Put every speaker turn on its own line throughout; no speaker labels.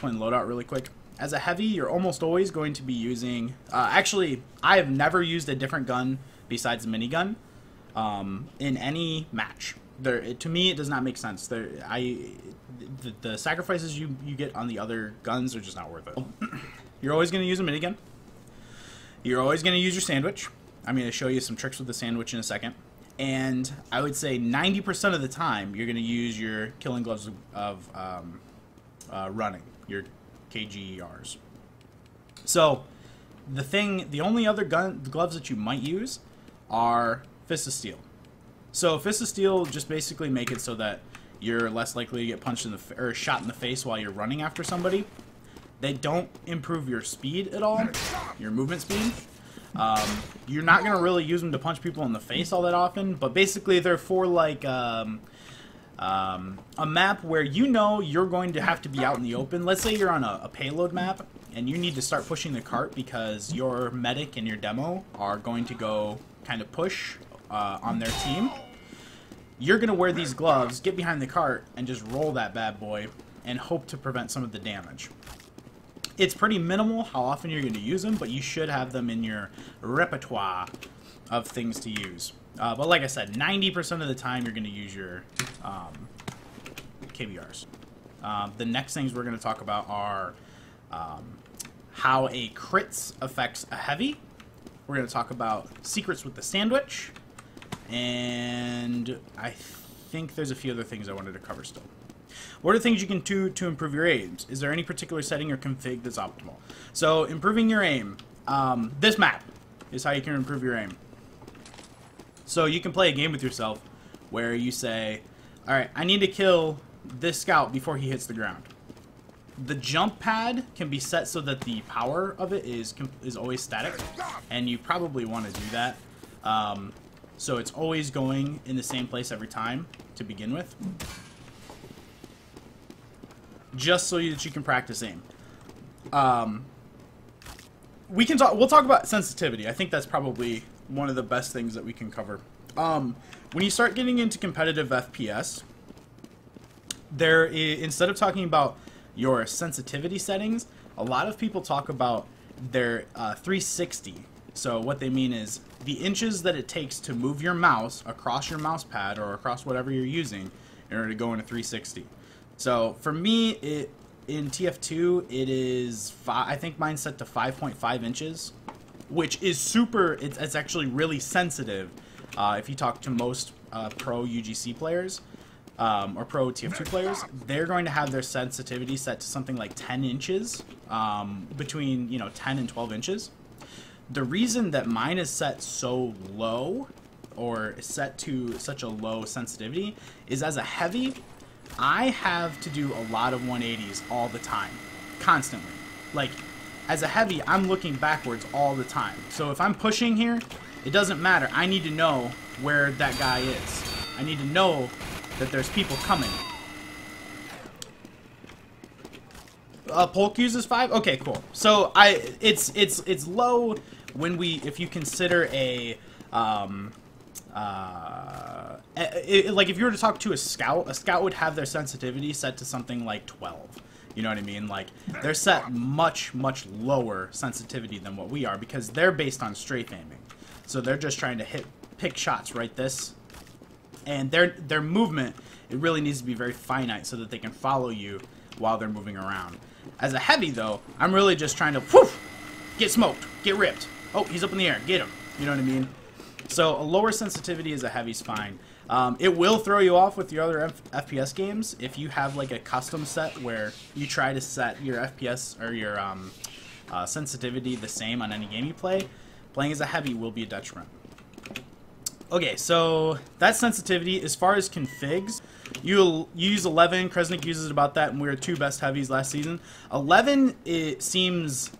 explain loadout really quick. As a heavy, you're almost always going to be using... actually, I have never used a different gun besides the minigun in any match. To me, it does not make sense. The sacrifices you get on the other guns are just not worth it. You're always going to use a minigun. You're always going to use your sandwich. I'm going to show you some tricks with the sandwich in a second. And I would say 90% of the time, you're going to use your killing gloves of running, your KGERs. So, the only other gloves that you might use are Fist of Steel. So, Fist of Steel just basically make it so that you're less likely to get punched in the or shot in the face while you're running after somebody. They don't improve your speed at all, your movement speed. You're not going to really use them to punch people in the face all that often, but basically they're for like a map where you know you're going to have to be out in the open. Let's say you're on a payload map and you need to start pushing the cart because your medic and your demo are going to go kind of push on their team. You're going to wear these gloves, get behind the cart, and just roll that bad boy and hope to prevent some of the damage. It's pretty minimal how often you're going to use them, but you should have them in your repertoire of things to use. But like I said, 90% of the time you're going to use your KBRs. The next things we're going to talk about are how a crits affects a heavy. We're going to talk about secrets with the sandwich. And I think there's a few other things I wanted to cover still. What are the things you can do to improve your aims? Is there any particular setting or config that's optimal? So, improving your aim. This map is how you can improve your aim. So, you can play a game with yourself where you say, alright, I need to kill this scout before he hits the ground. The jump pad can be set so that the power of it is always static, and you probably want to do that. So, it's always going in the same place every time to begin with. Just so that you can practice aim. We'll talk about sensitivity. I think that's probably one of the best things that we can cover. When you start getting into competitive FPS, instead of talking about your sensitivity settings, a lot of people talk about their 360. So what they mean is the inches that it takes to move your mouse across your mouse pad or across whatever you're using in order to go into 360. So for me, in TF2, it is I think mine's set to 5.5 inches, which is super. It's actually really sensitive. If you talk to most pro UGC players or pro TF2 players, they're going to have their sensitivity set to something like 10 inches, between 10 and 12 inches. The reason that mine is set so low, or set to such a low sensitivity, is as a heavy, I have to do a lot of 180s all the time, constantly. Like, as a heavy, I'm looking backwards all the time. So if I'm pushing here, it doesn't matter. I need to know where that guy is. I need to know that there's people coming. Polk uses 5? Okay, cool. So it's low when if you consider a like if you were to talk to a scout would have their sensitivity set to something like 12. You know what I mean? Like, they're set much lower sensitivity than what we are because they're based on strafe aiming. So they're just trying to pick shots right this. And their movement, it really needs to be very finite so that they can follow you while they're moving around. As a heavy, though, I'm really just trying to get smoked, get ripped. Oh, he's up in the air. Get him. You know what I mean? So a lower sensitivity as a heavy's fine. It will throw you off with your other FPS games if you have like a custom set where you try to set your FPS or your sensitivity the same on any game you play. Playing as a heavy will be a detriment. Okay, so that's sensitivity. As far as configs, you use 11. Kresnik uses about that, and we were 2 best heavies last season. 11, it seems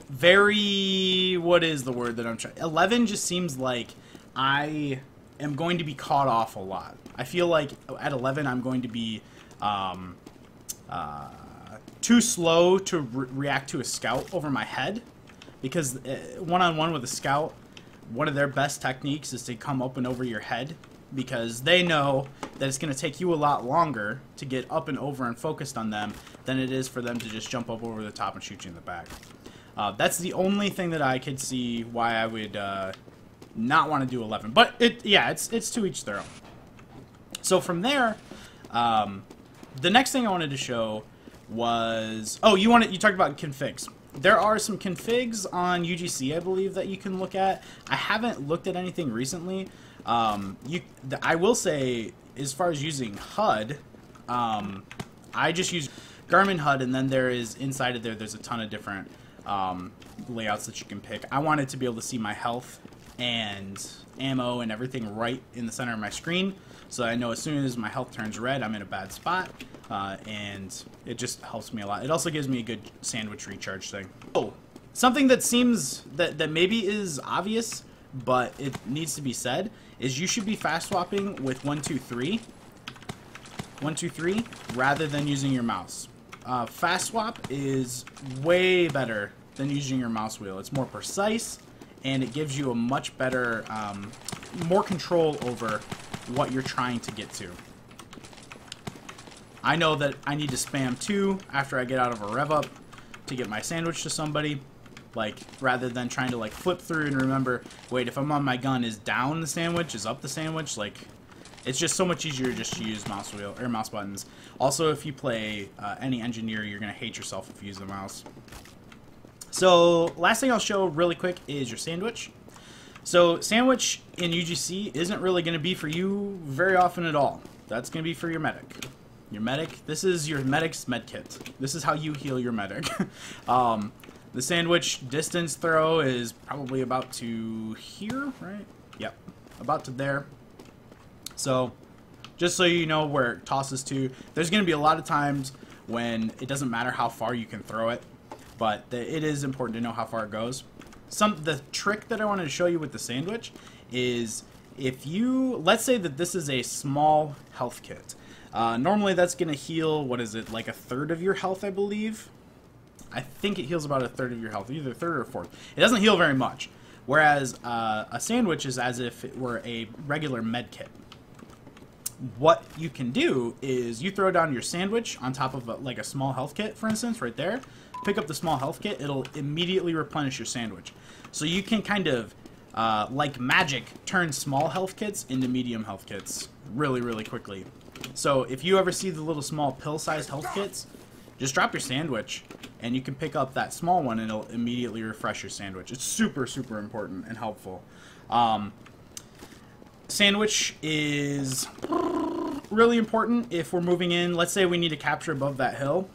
very, what is the word that I'm trying? 11 just seems like I am going to be caught off a lot. I feel like at 11 I'm going to be too slow to react to a scout over my head, because one-on-one with a scout, one of their best techniques is to come up and over your head because they know that it's going to take you a lot longer to get up and over and focused on them than it is for them to just jump up over the top and shoot you in the back. That's the only thing that I could see why I would not want to do 11. But it's to each their own. So from there, the next thing I wanted to show was, you talked about configs. There are some configs on UGC, I believe, that you can look at. I haven't looked at anything recently. I will say, as far as using HUD, I just use Garmin HUD, and then there is inside of there's a ton of different layouts that you can pick. I wanted to be able to see my health and ammo and everything right in the center of my screen, so I know as soon as my health turns red, I'm in a bad spot, and it just helps me a lot. It also gives me a good sandwich recharge thing. Oh, something that seems that maybe is obvious, but it needs to be said, is you should be fast swapping with 1, 2, 3, rather than using your mouse. Fast swap is way better than using your mouse wheel. It's more precise, and it gives you a much better, more control over what you're trying to get to. I know that I need to spam 2 after I get out of a rev up to get my sandwich to somebody, like, rather than trying to, like, flip through and remember, wait, if I'm on my gun, is down the sandwich, is up the sandwich? Like, it's just so much easier just to use mouse wheel or mouse buttons. Also, if you play any engineer, you're gonna hate yourself if you use the mouse. So last thing I'll show really quick is your sandwich. So sandwich in UGC isn't really gonna be for you very often at all. That's gonna be for your medic. Your medic. This is your medic's med kit. This is how you heal your medic. The sandwich distance throw is probably about to here, right? Yep, about to there. So, just so you know where it tosses to, there's going to be a lot of times when it doesn't matter how far you can throw it, but it is important to know how far it goes. The trick that I wanted to show you with the sandwich is if you, let's say that this is a small health kit. Normally that's going to heal, what is it, like a third of your health, I believe? I think it heals about a third of your health, either third or fourth. It doesn't heal very much, whereas a sandwich is as if it were a regular med kit. What you can do is you throw down your sandwich on top of like a small health kit, for instance, right there. Pick up the small health kit, it'll immediately replenish your sandwich. So you can kind of, like magic, turn small health kits into medium health kits really, really quickly. So if you ever see the little small pill-sized health kits, just drop your sandwich, and you can pick up that small one, and it'll immediately refresh your sandwich. It's super, super important and helpful. Sandwich is really important if we're moving in. Let's say we need to capture above that hill,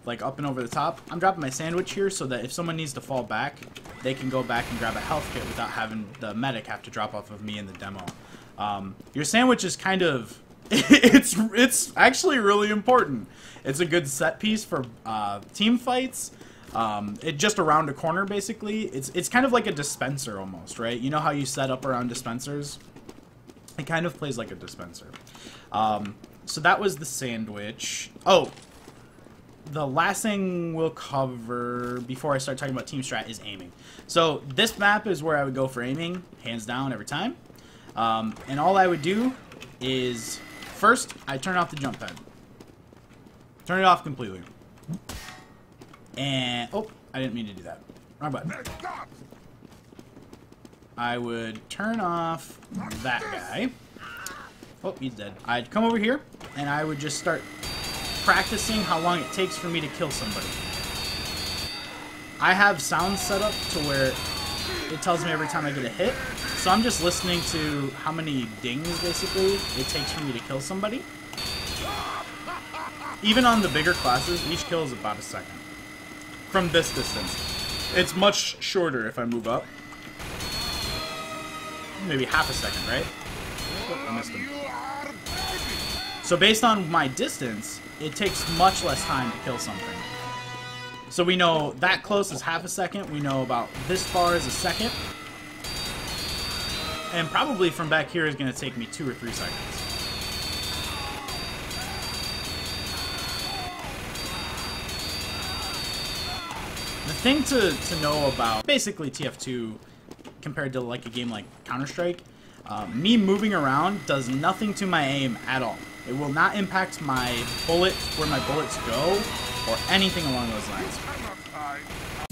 like up and over the top. I'm dropping my sandwich here so that if someone needs to fall back, they can go back and grab a health kit without having the medic have to drop off of me in the demo. Your sandwich is kind of... it's actually really important. It's a good set piece for team fights. It just around a corner, basically. It's kind of like a dispenser almost, right? You know how you set up around dispensers? It kind of plays like a dispenser. So that was the sandwich. Oh, the last thing we'll cover before I start talking about team strat is aiming. So this map is where I would go for aiming, hands down, every time. And all I would do is, first, I turn off the jump pad. Turn it off completely. And, oh, I didn't mean to do that. Wrong button. I would turn off that guy. Oh, he's dead. I'd come over here, and I would just start practicing how long it takes for me to kill somebody. I have sound set up to where it tells me every time I get a hit. So I'm just listening to how many dings, basically, it takes for me to kill somebody. Even on the bigger classes, each kill is about a second. From this distance. It's much shorter if I move up. Maybe half a second, right? Oh, I missed him. So based on my distance, it takes much less time to kill something. So we know that close is half a second. We know about this far is a second. And probably from back here is going to take me 2 or 3 seconds. The thing to know about basically TF2 compared to like a game like Counter-Strike, Me moving around does nothing to my aim at all. It will not impact my bullets, where my bullets go, or anything along those lines.